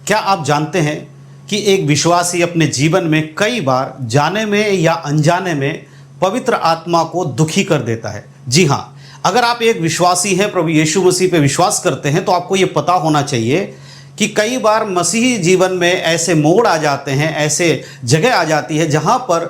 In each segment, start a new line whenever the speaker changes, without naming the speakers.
क्या आप जानते हैं कि एक विश्वासी अपने जीवन में कई बार जाने में या अनजाने में पवित्र आत्मा को दुखी कर देता है? जी हाँ, अगर आप एक विश्वासी हैं, प्रभु यीशु मसीह पे विश्वास करते हैं, तो आपको ये पता होना चाहिए कि कई बार मसीही जीवन में ऐसे मोड़ आ जाते हैं, ऐसे जगह आ जाती है जहाँ पर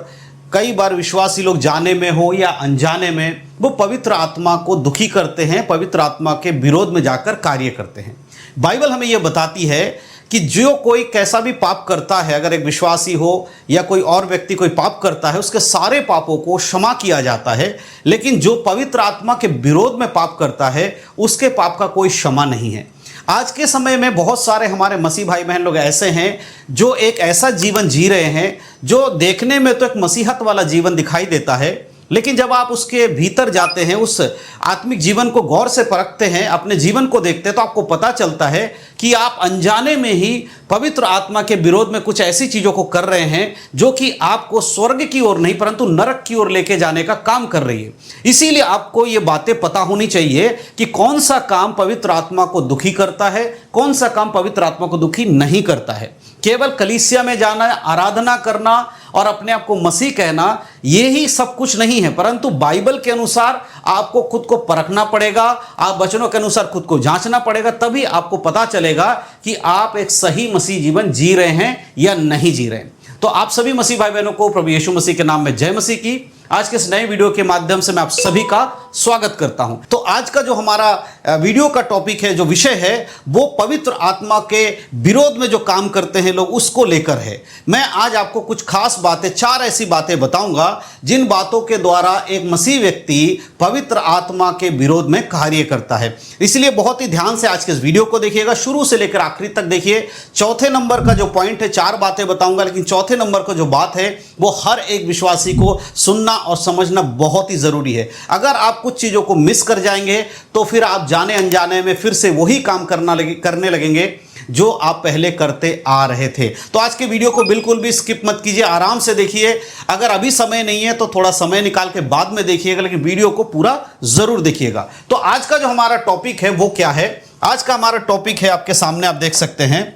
कई बार विश्वासी लोग जाने में हो या अनजाने में वो पवित्र आत्मा को दुखी करते हैं, पवित्र आत्मा के विरोध में जाकर कार्य करते हैं। बाइबल हमें यह बताती है कि जो कोई कैसा भी पाप करता है, अगर एक विश्वासी हो या कोई और व्यक्ति कोई पाप करता है, उसके सारे पापों को क्षमा किया जाता है, लेकिन जो पवित्र आत्मा के विरोध में पाप करता है उसके पाप का कोई क्षमा नहीं है। आज के समय में बहुत सारे हमारे मसीह भाई बहन लोग ऐसे हैं जो एक ऐसा जीवन जी रहे हैं जो देखने में तो एक मसीहत वाला जीवन दिखाई देता है, लेकिन जब आप उसके भीतर जाते हैं, उस आत्मिक जीवन को गौर से परखते हैं, अपने जीवन को देखते हैं, तो आपको पता चलता है कि आप अनजाने में ही पवित्र आत्मा के विरोध में कुछ ऐसी चीज़ों को कर रहे हैं जो कि आपको स्वर्ग की ओर नहीं परंतु नरक की ओर लेके जाने का काम कर रही है। इसीलिए आपको ये बातें पता होनी चाहिए कि कौन सा काम पवित्र आत्मा को दुखी करता है, कौन सा काम पवित्र आत्मा को दुखी नहीं करता है। केवल कलीसिया में जाना, आराधना करना और अपने आप को मसीह कहना, ये ही सब कुछ नहीं है, परंतु बाइबल के अनुसार आपको खुद को परखना पड़ेगा, आप वचनों के अनुसार खुद को जांचना पड़ेगा, तभी आपको पता चलेगा कि आप एक सही मसीह जीवन जी रहे हैं या नहीं जी रहे हैं। तो आप सभी मसीह भाई बहनों को प्रभु यीशु मसीह के नाम में जय मसीह की। आज के इस नए वीडियो के माध्यम से मैं आप सभी का स्वागत करता हूं। तो आज का जो हमारा वीडियो का टॉपिक है, जो विषय है, वो पवित्र आत्मा के विरोध में जो काम करते हैं लोग, उसको लेकर है। मैं आज आपको कुछ खास बातें, 4 ऐसी बातें बताऊंगा जिन बातों के द्वारा एक मसीह व्यक्ति पवित्र आत्मा के विरोध में कार्य करता है। इसलिए बहुत ही ध्यान से आज के इस वीडियो को देखिएगा, शुरू से लेकर आखिरी तक देखिए। चौथे नंबर का जो पॉइंट है, 4 बातें बताऊंगा, लेकिन चौथे नंबर का जो बात है वो हर एक विश्वासी को सुनना और समझना बहुत ही जरूरी है। अगर आप कुछ चीजों को मिस कर जाएंगे तो फिर आप जाने अनजाने में फिर से वही काम करने लगेंगे जो आप पहले करते आ रहे थे। तो आज के वीडियो को बिल्कुल भी स्किप मत कीजिए, आराम से देखिए। अगर अभी समय नहीं है तो थोड़ा समय निकाल के बाद में देखिएगा, लेकिन वीडियो को पूरा जरूर देखिएगा। तो आज का जो हमारा टॉपिक है वो क्या है? आज का हमारा टॉपिक है, आपके सामने आप देख सकते हैं।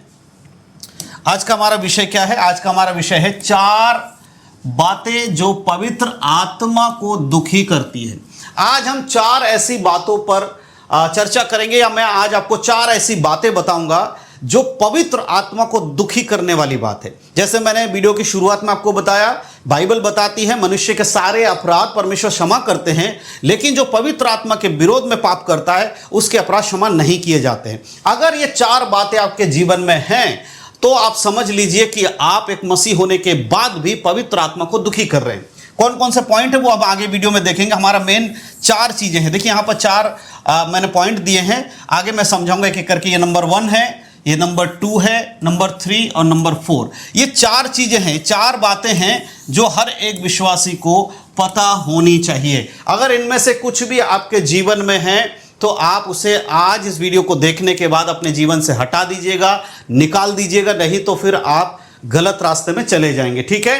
आज का हमारा विषय क्या है? आज का हमारा विषय है 4 बातें जो पवित्र आत्मा को दुखी करती है। आज हम 4 ऐसी बातों पर चर्चा करेंगे, या मैं आज आपको 4 ऐसी बातें बताऊंगा जो पवित्र आत्मा को दुखी करने वाली बात है। जैसे मैंने वीडियो की शुरुआत में आपको बताया, बाइबल बताती है मनुष्य के सारे अपराध परमेश्वर क्षमा करते हैं, लेकिन जो पवित्र आत्मा के विरोध में पाप करता है उसके अपराध क्षमा नहीं किए जाते हैं। अगर ये 4 बातें आपके जीवन में हैं तो आप समझ लीजिए कि आप एक मसीह होने के बाद भी पवित्र आत्मा को दुखी कर रहे हैं। कौन कौन से पॉइंट है वो अब आगे वीडियो में देखेंगे। हमारा मेन 4 चीजें हैं। देखिए यहाँ पर 4 मैंने पॉइंट दिए हैं, आगे मैं समझाऊंगा एक एक करके। ये नंबर 1 है, ये नंबर 2 है, नंबर 3 और नंबर 4। ये 4 चीजें हैं, 4 बातें हैं जो हर एक विश्वासी को पता होनी चाहिए। अगर इनमें से कुछ भी आपके जीवन में है तो आप उसे आज इस वीडियो को देखने के बाद अपने जीवन से हटा दीजिएगा, निकाल दीजिएगा, नहीं तो फिर आप गलत रास्ते में चले जाएंगे। ठीक है?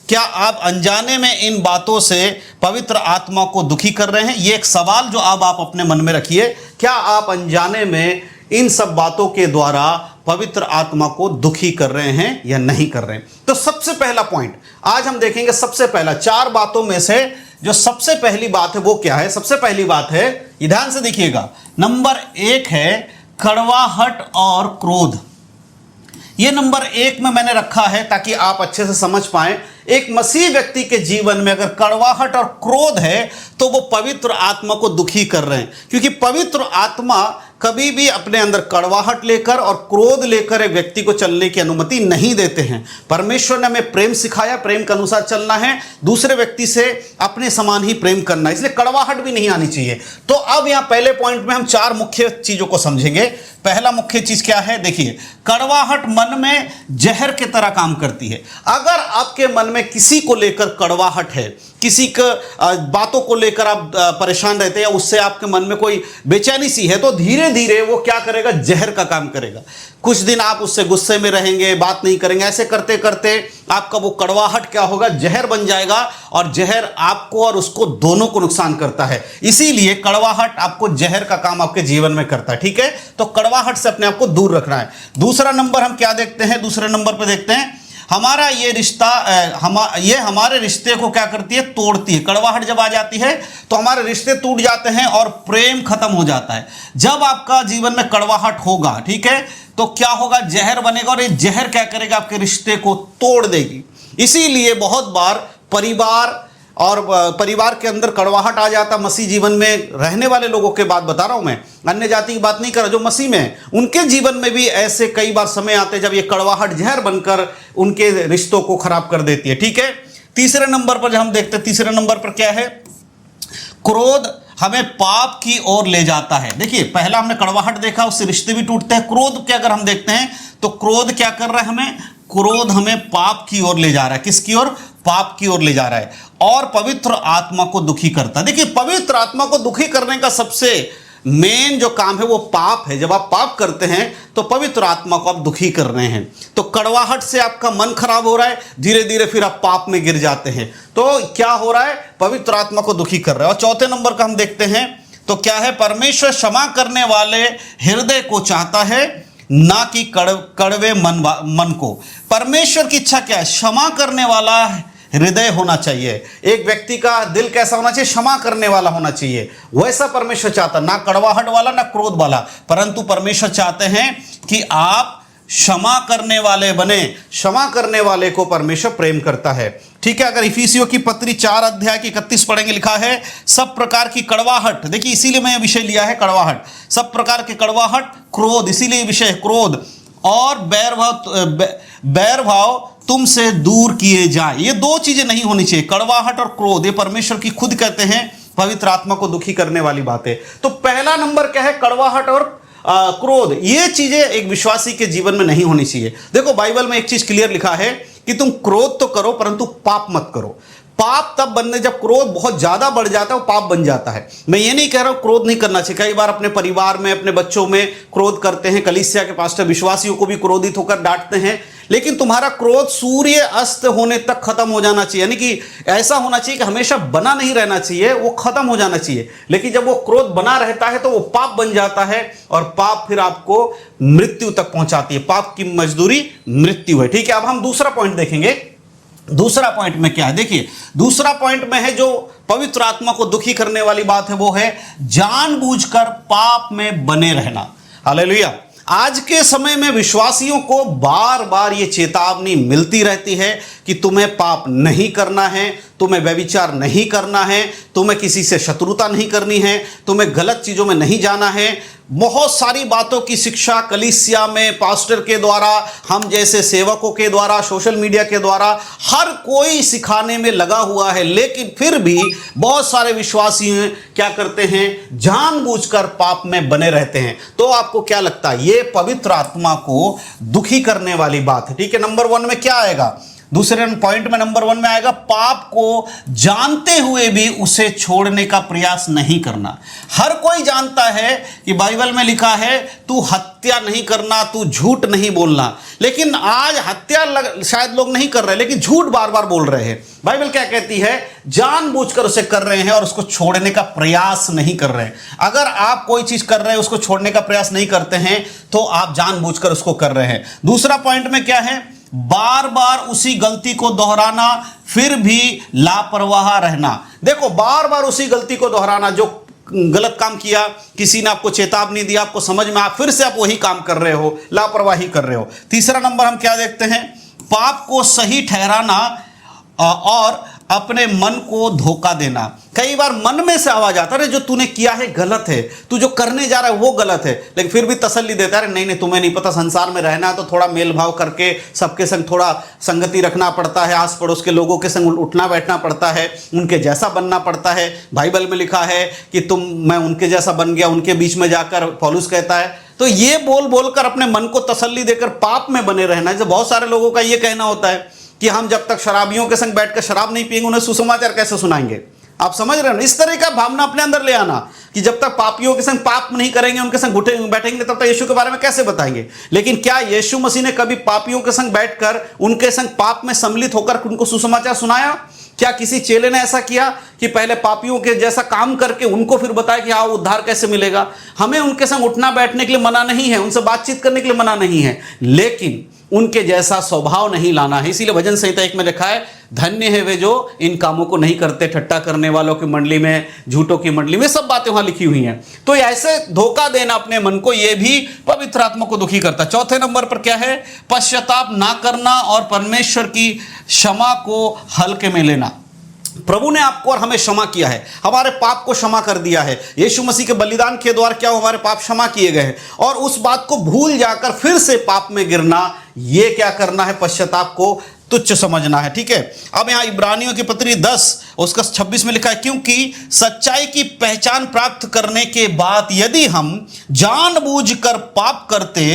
क्या आप अनजाने में इन बातों से पवित्र आत्मा को दुखी कर रहे हैं? ये एक सवाल जो अब आप अपने मन में रखिए। क्या आप अनजाने में इन सब बातों के द्वारा पवित्र आत्मा को दुखी कर रहे हैं या नहीं कर रहे हैं? तो सबसे पहला पॉइंट आज हम देखेंगे। सबसे पहला 4 बातों में से जो सबसे पहली बात है वो क्या है? सबसे पहली बात है, ध्यान से देखिएगा, नंबर 1 है कड़वाहट और क्रोध। ये नंबर 1 में मैंने रखा है ताकि आप अच्छे से समझ पाएं। एक मसीह व्यक्ति के जीवन में अगर कड़वाहट और क्रोध है तो वो पवित्र आत्मा को दुखी कर रहे हैं, क्योंकि पवित्र आत्मा कभी भी अपने अंदर कड़वाहट लेकर और क्रोध लेकर एक व्यक्ति को चलने की अनुमति नहीं देते हैं। परमेश्वर ने हमें प्रेम सिखाया, प्रेम के अनुसार चलना है, दूसरे व्यक्ति से अपने समान ही प्रेम करना है, इसलिए कड़वाहट भी नहीं आनी चाहिए। तो अब यहाँ पहले पॉइंट में हम 4 मुख्य चीजों को समझेंगे। पहला मुख्य चीज क्या है? देखिए, कड़वाहट मन में जहर की तरह काम करती है। अगर आपके मन में किसी को लेकर कड़वाहट है, किसी बातों को लेकर आप परेशान रहते हैं या उससे आपके मन में कोई बेचैनी सी है, तो धीरे धीरे वो क्या करेगा, जहर का काम करेगा। कुछ दिन आप उससे गुस्से में रहेंगे, बात नहीं करेंगे, ऐसे करते करते आपका वो कड़वाहट क्या होगा, जहर बन जाएगा, और जहर आपको और उसको दोनों को नुकसान करता है। इसीलिए कड़वाहट आपको जहर का काम आपके जीवन में करता है। ठीक है, तो कड़वाहट से अपने आप को दूर रखना है। दूसरा नंबर हम क्या देखते हैं, दूसरे नंबर पर देखते हैं हमारा ये रिश्ता, ये हमारे रिश्ते को क्या करती है, तोड़ती है। कड़वाहट जब आ जाती है तो हमारे रिश्ते टूट जाते हैं और प्रेम खत्म हो जाता है। जब आपका जीवन में कड़वाहट होगा, ठीक है, तो क्या होगा, जहर बनेगा, और ये जहर क्या करेगा, आपके रिश्ते को तोड़ देगी। इसीलिए बहुत बार परिवार के अंदर कड़वाहट आ जाता। मसीह जीवन में रहने वाले लोगों के बात बता रहा हूं मैं, अन्य जाति की बात नहीं कर रहा, जो मसीह में है उनके जीवन में भी ऐसे कई बार समय आते हैं जब ये कड़वाहट जहर बनकर उनके रिश्तों को खराब कर देती है। ठीक है, तीसरे नंबर पर जब हम देखते हैं, तीसरे नंबर पर क्या है, क्रोध हमें पाप की ओर ले जाता है। देखिए, पहला हमने कड़वाहट देखा, उससे रिश्ते भी टूटते हैं। क्रोध क्या, अगर हम देखते हैं तो क्रोध क्या कर रहा है, क्रोध हमें पाप की ओर ले जा रहा है। किसकी ओर, पाप की ओर ले जा रहा है, और पवित्र आत्मा को दुखी करता है। देखिए, पवित्र आत्मा को दुखी करने का सबसे मेन जो काम है वो पाप है। जब आप पाप करते हैं तो पवित्र आत्मा को आप दुखी कर रहे हैं। तो कड़वाहट से आपका मन खराब हो रहा है, धीरे धीरे फिर आप पाप में गिर जाते हैं। तो क्या हो रहा है, पवित्र आत्मा को दुखी कर रहा है। और चौथे नंबर का हम देखते हैं तो क्या है, परमेश्वर क्षमा करने वाले हृदय को चाहता है, ना कि कड़वे मन को। परमेश्वर की इच्छा क्या है, क्षमा करने वाला हृदय होना चाहिए। एक व्यक्ति का दिल कैसा होना चाहिए, क्षमा करने वाला होना चाहिए। वैसा परमेश्वर चाहता, ना कड़वाहट वाला ना क्रोध वाला, परंतु परमेश्वर चाहते हैं कि आप क्षमा करने वाले बने। क्षमा करने वाले को परमेश्वर प्रेम करता है। ठीक है, अगर इफिसियों की पत्री 4 अध्याय की 31 पढ़ेंगे, लिखा है सब प्रकार की कड़वाहट, देखिए इसीलिए मैं विषय लिया है कड़वाहट, सब प्रकार की कड़वाहट, क्रोध, इसीलिए विषय क्रोध, और बैर भाव तुमसे दूर किए जाए। ये दो चीजें नहीं होनी चाहिए, कड़वाहट और क्रोध। ये परमेश्वर की खुद कहते हैं पवित्र आत्मा को दुखी करने वाली बातें। तो पहला नंबर क्या है, कड़वाहट और क्रोध। ये चीजें एक विश्वासी के जीवन में नहीं होनी चाहिए। देखो, बाइबल में एक चीज क्लियर लिखा है कि तुम क्रोध तो करो परंतु पाप मत करो। पाप तब बनने, जब क्रोध बहुत ज्यादा बढ़ जाता है वो पाप बन जाता है। मैं ये नहीं कह रहा हूं क्रोध नहीं करना चाहिए। कई बार अपने परिवार में, अपने बच्चों में क्रोध करते हैं, कलीसिया के पास्टर विश्वासियों को भी क्रोधित होकर डांटते हैं, लेकिन तुम्हारा क्रोध सूर्य अस्त होने तक खत्म हो जाना चाहिए। यानी कि ऐसा होना चाहिए कि हमेशा बना नहीं रहना चाहिए, वो खत्म हो जाना चाहिए। लेकिन जब वो क्रोध बना रहता है तो वो पाप बन जाता है, और पाप फिर आपको मृत्यु तक पहुंचाती है। पाप की मजदूरी मृत्यु है। ठीक है, अब हम दूसरा पॉइंट देखेंगे। दूसरा पॉइंट में क्या है, देखिए दूसरा पॉइंट में है जो पवित्र आत्मा को दुखी करने वाली बात है, वो है जानबूझकर पाप में बने रहना। हालेलुया। आज के समय में विश्वासियों को बार बार ये चेतावनी मिलती रहती है कि तुम्हें पाप नहीं करना है, तुम्हें व्यभिचार नहीं करना है, तुम्हें किसी से शत्रुता नहीं करनी है, तुम्हें गलत चीजों में नहीं जाना है। बहुत सारी बातों की शिक्षा कलीसिया में पास्टर के द्वारा, हम जैसे सेवकों के द्वारा, सोशल मीडिया के द्वारा हर कोई सिखाने में लगा हुआ है, लेकिन फिर भी बहुत सारे विश्वासी क्या करते हैं, जानबूझकर पाप में बने रहते हैं। तो आपको क्या लगता है, ये पवित्र आत्मा को दुखी करने वाली बात है। ठीक है, नंबर 1 में क्या आएगा, दूसरे पॉइंट में नंबर 1 में आएगा, पाप को जानते हुए भी उसे छोड़ने का प्रयास नहीं करना। हर कोई जानता है कि बाइबल में लिखा है तू हत्या नहीं करना, तू झूठ नहीं बोलना, लेकिन आज हत्या शायद लोग नहीं कर रहे, लेकिन झूठ बार बार बोल रहे हैं। बाइबल क्या कहती है, जानबूझकर उसे कर रहे हैं और उसको छोड़ने का प्रयास नहीं कर रहे हैं। अगर आप कोई चीज कर रहे हैं, उसको छोड़ने का प्रयास नहीं करते हैं, तो आप जानबूझकर उसको कर रहे हैं। दूसरा पॉइंट में क्या है, बार बार उसी गलती को दोहराना, फिर भी लापरवाह रहना। देखो, बार बार उसी गलती को दोहराना, जो गलत काम किया, किसी ने आपको चेतावनी दिया, आपको समझ में आया, फिर से आप वही काम कर रहे हो, लापरवाही कर रहे हो। तीसरा नंबर हम क्या देखते हैं, पाप को सही ठहराना और अपने मन को धोखा देना। कई बार मन में से आवाज आता है, जो तूने किया है गलत है, तू जो करने जा रहा है वो गलत है, लेकिन फिर भी तसल्ली देता है, नहीं नहीं तुम्हें नहीं पता, संसार में रहना है तो थोड़ा मेल भाव करके सबके संग थोड़ा संगति रखना पड़ता है, आस पड़ोस के लोगों के संग उठना बैठना पड़ता है, उनके जैसा बनना पड़ता है। बाइबल में लिखा है कि मैं उनके जैसा बन गया, उनके बीच में जाकर, पौलुस कहता है। तो ये बोल बोलकर अपने मन को तसल्ली देकर पाप में बने रहना है। जो बहुत सारे लोगों का ये कहना होता है कि हम जब तक शराबियों के संग बैठकर शराब नहीं पिएंगे उन्हें सुसमाचार कैसे सुनाएंगे। आप समझ रहे हो ना, इस तरह का भावना अपने अंदर ले आना कि जब तक पापियों के संग पाप नहीं करेंगे, उनके संग बैठेंगे, तब तक यीशु के बारे में कैसे बताएंगे। लेकिन क्या यीशु मसीह ने कभी पापियों के संग बैठकर उनके संग पाप में सम्मिलित होकर उनको सुसमाचार सुनाया? क्या किसी चेले ने ऐसा किया कि पहले पापियों के जैसा काम करके उनको फिर बताया कि हाँ उद्धार कैसे मिलेगा? हमें उनके संग उठना बैठने के लिए मना नहीं है, उनसे बातचीत करने के लिए मना नहीं है, लेकिन उनके जैसा स्वभाव नहीं लाना है। इसीलिए भजन संहिता 1 में लिखा है, धन्य है वे जो इन कामों को नहीं करते, ठट्टा करने वालों की मंडली में, झूठों की मंडली में, सब बातें वहां लिखी हुई हैं। तो ऐसे धोखा देना अपने मन को, यह भी पवित्र आत्मा को दुखी करता है। चौथे नंबर पर क्या है? पश्चाताप ना करना और परमेश्वर की क्षमा को हल्के में लेना। प्रभु ने आपको और हमें क्षमा किया है, हमारे पाप को क्षमा कर दिया है। यीशु मसीह के बलिदान के द्वारा क्या हमारे पाप क्षमा किए गए हैं, और उस बात को भूल जाकर फिर से पाप में गिरना, यह क्या करना है? पश्चाताप को तुच्छ समझना है। ठीक है, अब यहां इब्रानियों की पत्री 10 उसका 26 में लिखा है, क्योंकि सच्चाई की पहचान प्राप्त करने के बाद यदि हम जानबूझकर पाप करते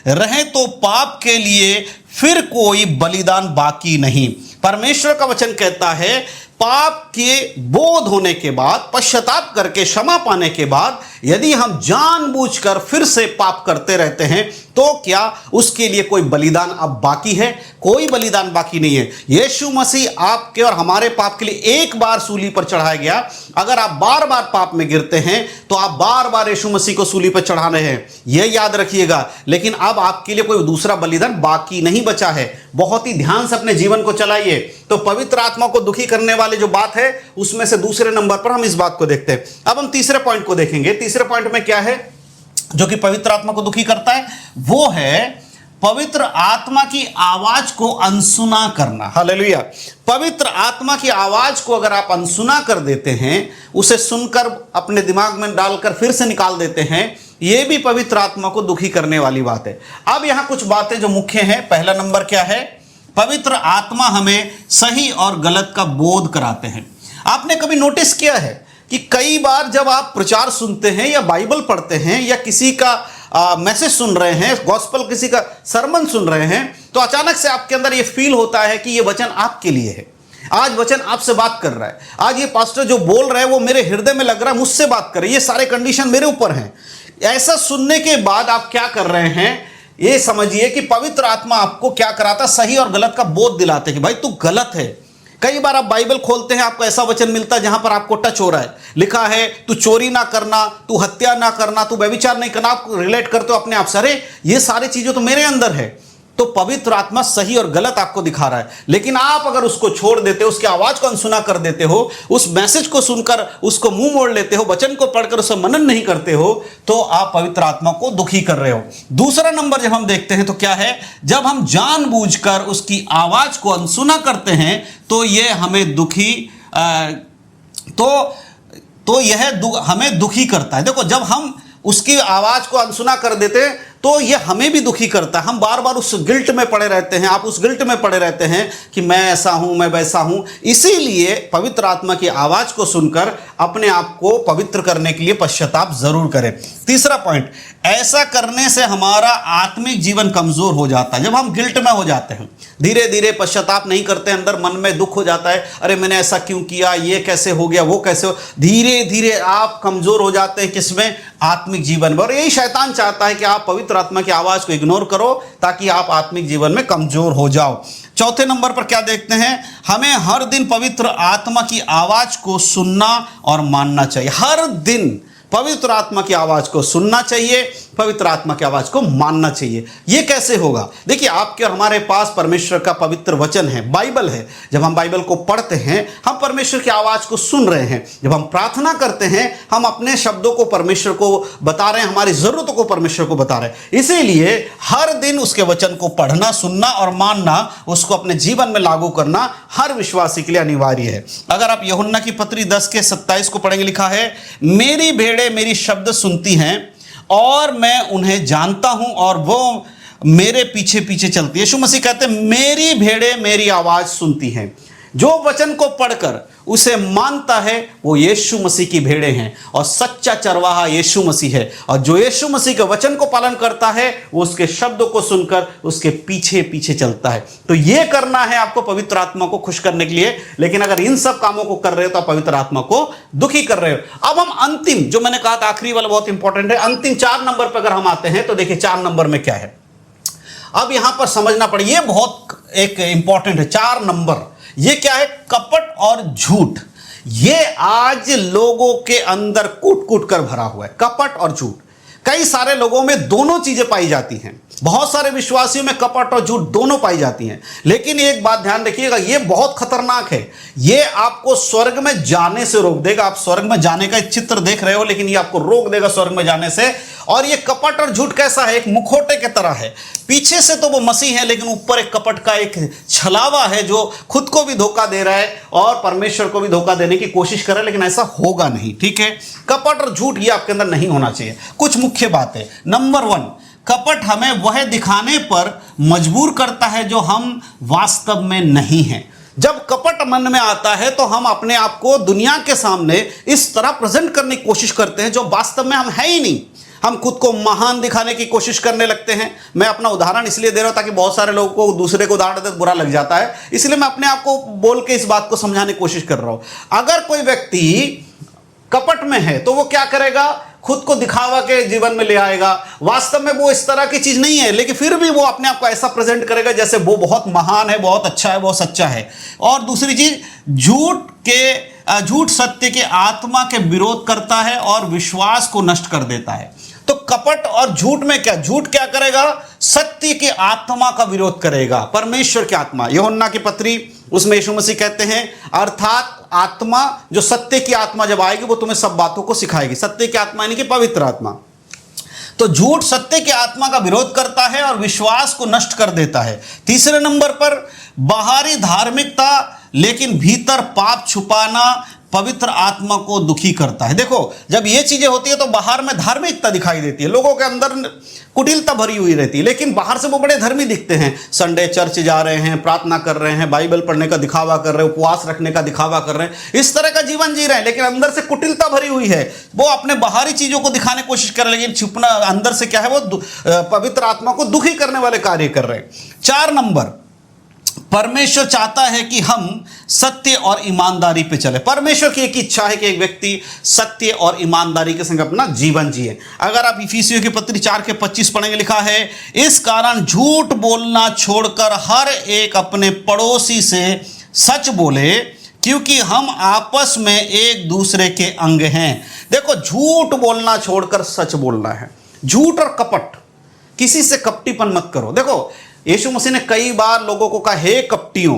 रहें तो पाप के लिए फिर कोई बलिदान बाकी नहीं। परमेश्वर का वचन कहता है, पाप के बोध होने के बाद, पश्चाताप करके क्षमा पाने के बाद यदि हम जानबूझकर फिर से पाप करते रहते हैं तो क्या उसके लिए कोई बलिदान अब बाकी है? कोई बलिदान बाकी नहीं है। यीशु मसीह आपके और हमारे पाप के लिए एक बार सूली पर चढ़ाया गया। अगर आप बार बार पाप में गिरते हैं तो आप बार बार यीशु मसीह को सूली पर चढ़ा रहे हैं, यह याद रखिएगा। लेकिन अब आपके लिए कोई दूसरा बलिदान बाकी नहीं बचा है। बहुत ही ध्यान से अपने जीवन को चलाइए। तो पवित्र आत्मा को दुखी करने वाली जो बात है उसमें से दूसरे नंबर पर हम इस बात को देखते हैं। अब हम तीसरे पॉइंट को देखेंगे। तीसरे पॉइंट में क्या है जो कि पवित्र आत्मा को दुखी करता है? वो है पवित्र आत्मा की आवाज को अनसुना करना। हालेलुया। पवित्र आत्मा की आवाज को अगर आप अनसुना कर देते हैं, उसे सुनकर अपने दिमाग में डालकर फिर से निकाल देते हैं, यह भी पवित्र आत्मा को दुखी करने वाली बात है। अब यहां कुछ बातें जो मुख्य हैं। पहला नंबर क्या है? पवित्र आत्मा हमें सही और गलत का बोध कराते हैं। आपने कभी नोटिस किया है कि कई बार जब आप प्रचार सुनते हैं या बाइबल पढ़ते हैं या किसी का मैसेज सुन रहे हैं, गॉस्पल किसी का सरमन सुन रहे हैं, तो अचानक से आपके अंदर ये फील होता है कि ये वचन आपके लिए है। आज वचन आपसे बात कर रहा है। आज ये पास्टर जो बोल रहे हैं वो मेरे हृदय में लग रहा है, मुझसे बात कर रहे हैं, ये सारे कंडीशन मेरे ऊपर हैं। ऐसा सुनने के बाद आप क्या कर रहे हैं? ये समझिए कि पवित्र आत्मा आपको क्या कराता? सही और गलत का बोध दिलाते कि भाई तू गलत है। कई बार आप बाइबल खोलते हैं, आपको ऐसा वचन मिलता है जहां पर आपको टच हो रहा है, लिखा है तू चोरी ना करना, तू हत्या ना करना, तू व्यभिचार नहीं करना। आप रिलेट करते हो अपने आप से, अरे ये सारी चीजें तो मेरे अंदर है। तो पवित्र आत्मा सही और गलत आपको दिखा रहा है। लेकिन आप अगर उसको छोड़ देते हो, उसकी आवाज को अनसुना कर देते हो, उस मैसेज को सुनकर उसको मुंह मोड़ लेते हो, वचन को पढ़कर उसे मनन नहीं करते हो, तो आप पवित्र आत्मा को दुखी कर रहे हो। दूसरा नंबर जब हम देखते हैं तो क्या है? जब हम जानबूझकर उसकी आवाज को अनसुना करते हैं तो यह हमें दुखी यह हमें दुखी करता है। देखो, जब हम उसकी आवाज को अनसुना कर देते हैं तो यह हमें भी दुखी करता है। हम बार बार उस गिल्ट में पड़े रहते हैं, आप उस गिल्ट में पड़े रहते हैं कि मैं ऐसा हूं, मैं वैसा हूं। इसीलिए पवित्र आत्मा की आवाज को सुनकर अपने आप को पवित्र करने के लिए पश्चाताप जरूर करें। तीसरा पॉइंट, ऐसा करने से हमारा आत्मिक जीवन कमजोर हो जाता है। जब हम गिल्ट में हो जाते हैं, धीरे धीरे पश्चाताप नहीं करते, अंदर मन में दुख हो जाता है, अरे मैंने ऐसा क्यों किया, ये कैसे हो गया, वो कैसे हो, धीरे धीरे आप कमजोर हो जाते हैं। किसमें? आत्मिक जीवन में। और यही शैतान चाहता है कि आप पवित्र आत्मा की आवाज को इग्नोर करो ताकि आप आत्मिक जीवन में कमजोर हो जाओ। चौथे नंबर पर क्या देखते हैं? हमें हर दिन पवित्र आत्मा की आवाज को सुनना और मानना चाहिए। हर दिन पवित्र आत्मा की आवाज को सुनना चाहिए, पवित्र आत्मा की आवाज को मानना चाहिए। यह कैसे होगा? देखिए, आपके और हमारे पास परमेश्वर का पवित्र वचन है, बाइबल है। जब हम बाइबल को पढ़ते हैं, हम परमेश्वर की आवाज को सुन रहे हैं। जब हम प्रार्थना करते हैं, हम अपने शब्दों को परमेश्वर को बता रहे हैं, हमारी जरूरतों को परमेश्वर को बता रहे हैं। इसीलिए हर दिन उसके वचन को पढ़ना, सुनना और मानना, उसको अपने जीवन में लागू करना हर विश्वासी के लिए अनिवार्य है। अगर आप यूहन्ना की पत्री 10:27 को पढ़ेंगे, लिखा है, मेरी भेड़ें मेरी शब्द सुनती हैं और मैं उन्हें जानता हूं और वो मेरे पीछे पीछे चलती है। यीशु मसीह कहते हैं, मेरी भेड़ें मेरी आवाज सुनती हैं। जो वचन को पढ़कर उसे मानता है वो यीशु मसीह की भेड़ें हैं, और सच्चा चरवाहा यीशु मसीह है। और जो यीशु मसीह के वचन को पालन करता है वो उसके शब्दों को सुनकर उसके पीछे पीछे चलता है। तो ये करना है आपको पवित्र आत्मा को खुश करने के लिए। लेकिन अगर इन सब कामों को कर रहे हो तो आप पवित्र आत्मा को दुखी कर रहे हो। अब हम अंतिम, जो मैंने कहा था आखिरी वाला बहुत इंपॉर्टेंट है, अंतिम 4 नंबर पर अगर हम आते हैं तो देखिए 4 नंबर में क्या है। अब यहां पर समझना पड़े, ये बहुत एक इंपॉर्टेंट है। 4 नंबर ये क्या है? कपट और झूठ। ये आज लोगों के अंदर कूट कूट कर भरा हुआ है, कपट और झूठ। कई सारे लोगों में दोनों चीजें पाई जाती हैं। बहुत सारे विश्वासियों में कपट और झूठ दोनों पाई जाती हैं। लेकिन एक बात ध्यान रखिएगा, ये बहुत खतरनाक है। ये आपको स्वर्ग में जाने से रोक देगा। आप स्वर्ग में जाने का चित्र देख रहे हो, लेकिन ये आपको रोक देगा स्वर्ग में जाने से। और ये कपट और झूठ कैसा है? एक मुखौटे की तरह है। पीछे से तो वो मसीह है, लेकिन ऊपर एक कपट का एक छलावा है जो खुद को भी धोखा दे रहा है और परमेश्वर को भी धोखा देने की कोशिश कर रहा है, लेकिन ऐसा होगा नहीं। ठीक है, कपट और झूठ ये आपके अंदर नहीं होना चाहिए। कुछ मुख्य बातें। नंबर 1, कपट हमें वह दिखाने पर मजबूर करता है जो हम वास्तव में नहीं हैं। जब कपट मन में आता है तो हम अपने आप को दुनिया के सामने इस तरह प्रेजेंट करने की कोशिश करते हैं जो वास्तव में हम है ही नहीं। हम खुद को महान दिखाने की कोशिश करने लगते हैं। मैं अपना उदाहरण इसलिए दे रहा हूं ताकि बहुत सारे लोगों को दूसरे को उदाहरण देते बुरा लग जाता है, इसलिए मैं अपने आप को बोल के इस बात को समझाने की कोशिश कर रहा हूं। अगर कोई व्यक्ति कपट में है तो वो क्या करेगा? खुद को दिखावा के जीवन में ले आएगा। वास्तव में वो इस तरह की चीज नहीं है, लेकिन फिर भी वो अपने आप को ऐसा प्रेजेंट करेगा जैसे वो बहुत महान है, बहुत अच्छा है, बहुत सच्चा है। और दूसरी चीज, झूठ सत्य के आत्मा के विरोध करता है और विश्वास को नष्ट कर देता है। तो कपट और झूठ में क्या? झूठ क्या करेगा? सत्य की आत्मा का विरोध करेगा, परमेश्वर की आत्मा। यूहन्ना की पत्री, उसमें यीशु मसीह कहते हैं, अर्थात आत्मा, जो सत्य की आत्मा जब आएगी वो तुम्हें सब बातों को सिखाएगी। सत्य की आत्मा यानी कि पवित्र आत्मा। तो झूठ सत्य की आत्मा का विरोध करता है और विश्वास को नष्ट कर देता है। तीसरे नंबर पर, बाहरी धार्मिकता लेकिन भीतर पाप छुपाना पवित्र आत्मा को दुखी करता है। देखो, जब ये चीजें होती है तो बाहर में धार्मिकता दिखाई देती है, लोगों के अंदर कुटिलता भरी हुई रहती है, लेकिन बाहर से वो बड़े धर्मी दिखते हैं। संडे चर्च जा रहे हैं, प्रार्थना कर रहे हैं, बाइबल पढ़ने का दिखावा कर रहे हैं, उपवास रखने का दिखावा कर रहे हैं, इस तरह का जीवन जी रहे हैं, लेकिन अंदर से कुटिलता भरी हुई है। वो अपने बाहरी चीजों को दिखाने की कोशिश कर रहे हैं, लेकिन छुपना अंदर से क्या है? वो पवित्र आत्मा को दुखी करने वाले कार्य कर रहे हैं। 4 नंबर, परमेश्वर चाहता है कि हम सत्य और ईमानदारी पे चले। परमेश्वर की एक इच्छा है कि एक व्यक्ति सत्य और ईमानदारी के संग अपना जीवन जिए। अगर आप इफिसियों की पत्री 4:25 पढ़ेंगे, लिखा है, इस कारण झूठ बोलना छोड़कर हर एक अपने पड़ोसी से सच बोले, क्योंकि हम आपस में एक दूसरे के अंग हैं। देखो, झूठ बोलना छोड़कर सच बोलना है। झूठ और कपट, किसी से कपटीपन मत करो। देखो, यीशु मसीह ने कई बार लोगों को कहा, हे कपटियों,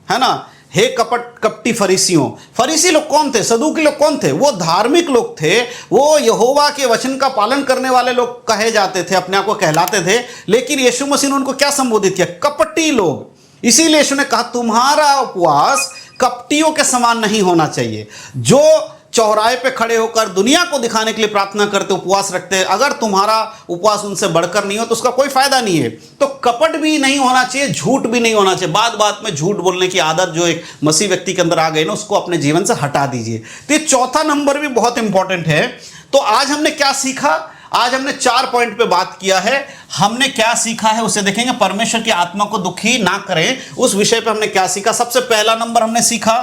है ना, हे कपटी फरीसियों। फरीसी लोग कौन थे? सदूकी लोग कौन थे? वो धार्मिक लोग थे, वो यहोवा के वचन का पालन करने वाले लोग कहे जाते थे, अपने आप को कहलाते थे। लेकिन यीशु मसीह ने उनको क्या संबोधित किया? कपटी लोग। इसीलिए यीशु ने कहा, तुम्हारा उपवास कपटियों के समान नहीं होना चाहिए, जो चौराहे पे खड़े होकर दुनिया को दिखाने के लिए प्रार्थना करते, उपवास रखते। अगर तुम्हारा उपवास उनसे बढ़कर नहीं हो तो उसका कोई फायदा नहीं है। तो कपट भी नहीं होना चाहिए, झूठ भी नहीं होना चाहिए। बात बात में झूठ बोलने की आदत जो एक मसीह व्यक्ति के अंदर आ गई ना, उसको अपने जीवन से हटा दीजिए। तो ये चौथा नंबर भी बहुत इंपॉर्टेंट है। तो आज हमने क्या सीखा? आज हमने 4 पॉइंट पे बात किया है। हमने क्या सीखा है उसे देखेंगे। परमेश्वर की आत्मा को दुखी ना करें, उस विषय पे हमने क्या सीखा। सबसे पहला नंबर हमने सीखा,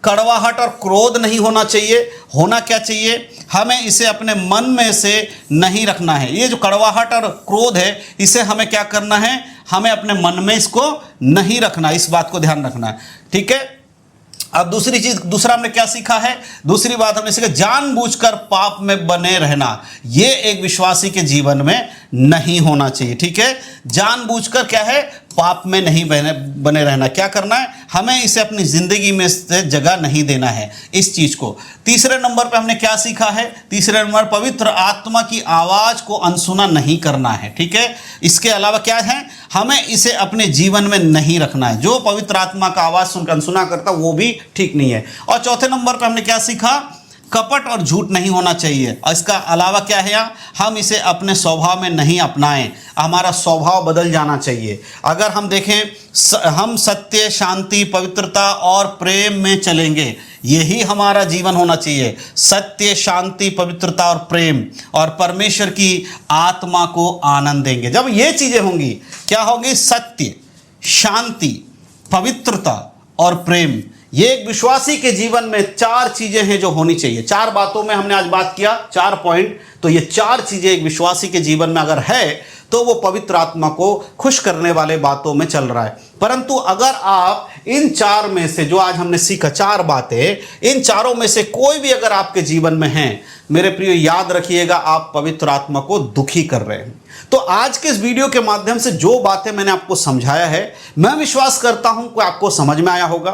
कड़वाहट और क्रोध नहीं होना चाहिए। होना क्या चाहिए? हमें इसे अपने मन में से नहीं रखना है। ये जो कड़वाहट और क्रोध है, इसे हमें क्या करना है? हमें अपने मन में इसको नहीं रखना, इस बात को ध्यान रखना है। ठीक है। अब दूसरा हमने क्या सीखा है? दूसरी बात हमने सीखा, जानबूझकर पाप में बने रहना, ये एक विश्वासी के जीवन में नहीं होना चाहिए। ठीक है, जानबूझकर क्या है? पाप में नहीं बने रहना। क्या करना है? हमें इसे अपनी जिंदगी में से जगह नहीं देना है इस चीज को। तीसरे नंबर पे हमने क्या सीखा है? तीसरे नंबर, पवित्र आत्मा की आवाज को अनसुना नहीं करना है। ठीक है, इसके अलावा क्या है? हमें इसे अपने जीवन में नहीं रखना है। जो पवित्र आत्मा का आवाज सुनकर अनसुना करता वो भी ठीक नहीं है। और चौथे नंबर पे हमने क्या सीखा? कपट और झूठ नहीं होना चाहिए। और इसका अलावा क्या है, हम इसे अपने स्वभाव में नहीं अपनाएं, हमारा स्वभाव बदल जाना चाहिए। अगर हम देखें, हम सत्य, शांति, पवित्रता और प्रेम में चलेंगे, यही हमारा जीवन होना चाहिए। सत्य, शांति, पवित्रता और प्रेम, और परमेश्वर की आत्मा को आनंद देंगे। जब ये चीजें होंगी, क्या होगी, सत्य, शांति, पवित्रता और प्रेम, ये एक विश्वासी के जीवन में 4 चीजें हैं जो होनी चाहिए। 4 बातों में हमने आज बात किया, 4 पॉइंट। तो ये 4 चीजें एक विश्वासी के जीवन में अगर है तो वो पवित्र आत्मा को खुश करने वाले बातों में चल रहा है। परंतु अगर आप इन 4 में से, जो आज हमने सीखा 4 बातें, इन चारों में से कोई भी अगर आपके जीवन में है, मेरे प्रिय याद रखिएगा, आप पवित्र आत्मा को दुखी कर रहे हैं। तो आज के इस वीडियो के माध्यम से जो बातें मैंने आपको समझाया है, मैं विश्वास करता हूं कि आपको समझ में आया होगा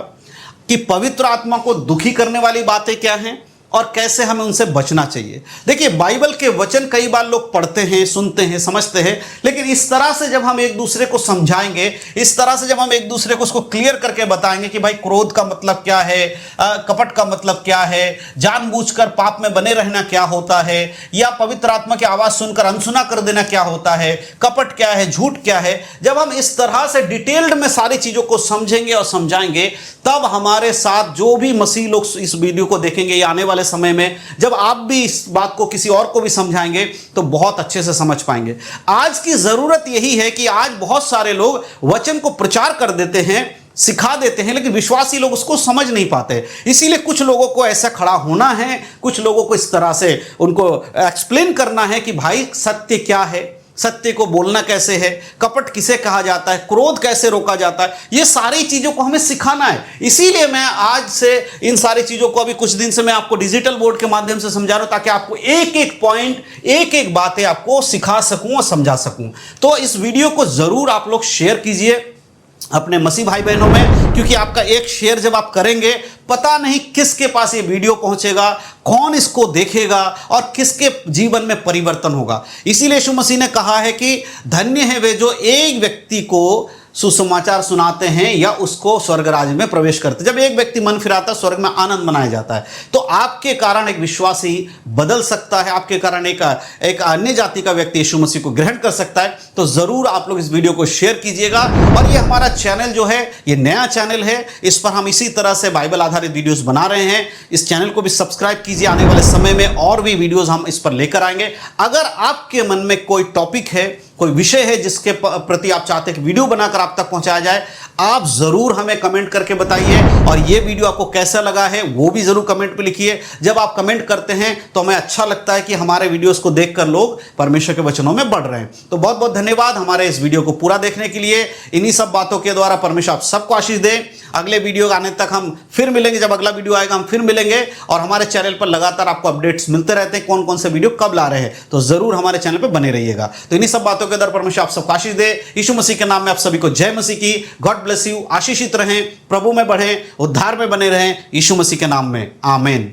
कि पवित्र आत्मा को दुखी करने वाली बातें क्या हैं और कैसे हमें उनसे बचना चाहिए। देखिए, बाइबल के वचन कई बार लोग पढ़ते हैं, सुनते हैं, समझते हैं, लेकिन इस तरह से जब हम एक दूसरे को समझाएंगे, इस तरह से जब हम एक दूसरे को उसको क्लियर करके बताएंगे कि भाई क्रोध का मतलब क्या है, कपट का मतलब क्या है, जानबूझकर पाप में बने रहना क्या होता है, या पवित्र आत्मा की आवाज सुनकर अनसुना कर देना क्या होता है, कपट क्या है, झूठ क्या है, जब हम इस तरह से डिटेल्ड में सारी चीजों को समझेंगे और समझाएंगे, तब हमारे साथ जो भी मसीह लोग इस वीडियो को देखेंगे या आने वाले समय में, जब आप भी इस बात को किसी और को भी समझाएंगे तो बहुत अच्छे से समझ पाएंगे। आज की जरूरत यही है कि आज बहुत सारे लोग वचन को प्रचार कर देते हैं, सिखा देते हैं, लेकिन विश्वासी लोग उसको समझ नहीं पाते। इसीलिए कुछ लोगों को ऐसा खड़ा होना है, कुछ लोगों को इस तरह से उनको एक्सप्लेन करना है कि भाई सत्य क्या है, सत्य को बोलना कैसे है, कपट किसे कहा जाता है, क्रोध कैसे रोका जाता है, ये सारी चीजों को हमें सिखाना है। इसीलिए मैं आज से इन सारी चीजों को, अभी कुछ दिन से मैं आपको डिजिटल बोर्ड के माध्यम से समझा रहा हूं, ताकि आपको एक एक पॉइंट, एक एक बातें आपको सिखा सकूं और समझा सकूं। तो इस वीडियो को जरूर आप लोग शेयर कीजिए अपने मसीह भाई बहनों में, क्योंकि आपका एक शेयर जब आप करेंगे, पता नहीं किसके पास ये वीडियो पहुंचेगा, कौन इसको देखेगा और किसके जीवन में परिवर्तन होगा। इसीलिए यीशु मसीह ने कहा है कि धन्य है वे जो एक व्यक्ति को सुसमाचार सुनाते हैं या उसको स्वर्ग राज्य में प्रवेश करते। जब एक व्यक्ति मन फिराता है, स्वर्ग में आनंद मनाया जाता है। तो आपके कारण एक विश्वासी बदल सकता है, आपके कारण एक अन्य जाति का व्यक्ति यीशु मसीह को ग्रहण कर सकता है। तो जरूर आप लोग इस वीडियो को शेयर कीजिएगा। और ये हमारा चैनल जो है, ये नया चैनल है, इस पर हम इसी तरह से बाइबल आधारित वीडियोस बना रहे हैं। इस चैनल को भी सब्सक्राइब कीजिए, आने वाले समय में और भी वीडियोस हम इस पर लेकर आएंगे। अगर आपके मन में कोई टॉपिक है, कोई विषय है जिसके प्रति आप चाहते हैं कि वीडियो बनाकर आप तक पहुंचाया जाए, आप जरूर हमें कमेंट करके बताइए। और ये वीडियो आपको कैसा लगा है वो भी जरूर कमेंट पे लिखिए। जब आप कमेंट करते हैं तो हमें अच्छा लगता है कि हमारे वीडियोस को देखकर लोग परमेश्वर के वचनों में बढ़ रहे हैं। तो बहुत बहुत धन्यवाद हमारे इस वीडियो को पूरा देखने के लिए। इन्हीं सब बातों के द्वारा परमेश्वर आप सबको आशीष दे। अगले वीडियो आने तक हम फिर मिलेंगे, जब अगला वीडियो आएगा हम फिर मिलेंगे। और हमारे चैनल पर लगातार आपको अपडेट्स मिलते रहते हैं, कौन कौन से वीडियो कब ला रहे हैं, तो जरूर हमारे चैनल पर बने रहिएगा। तो इन्हीं सब बातों के द्वारा परमेश्वर आप सबको आशीष दे। यीशु मसीह के नाम में आप सभी को जय मसीह की। God bless you. आशीषित रहें, प्रभु में बढ़ें, उद्धार में बने रहें, यीशु मसीह के नाम में आमीन।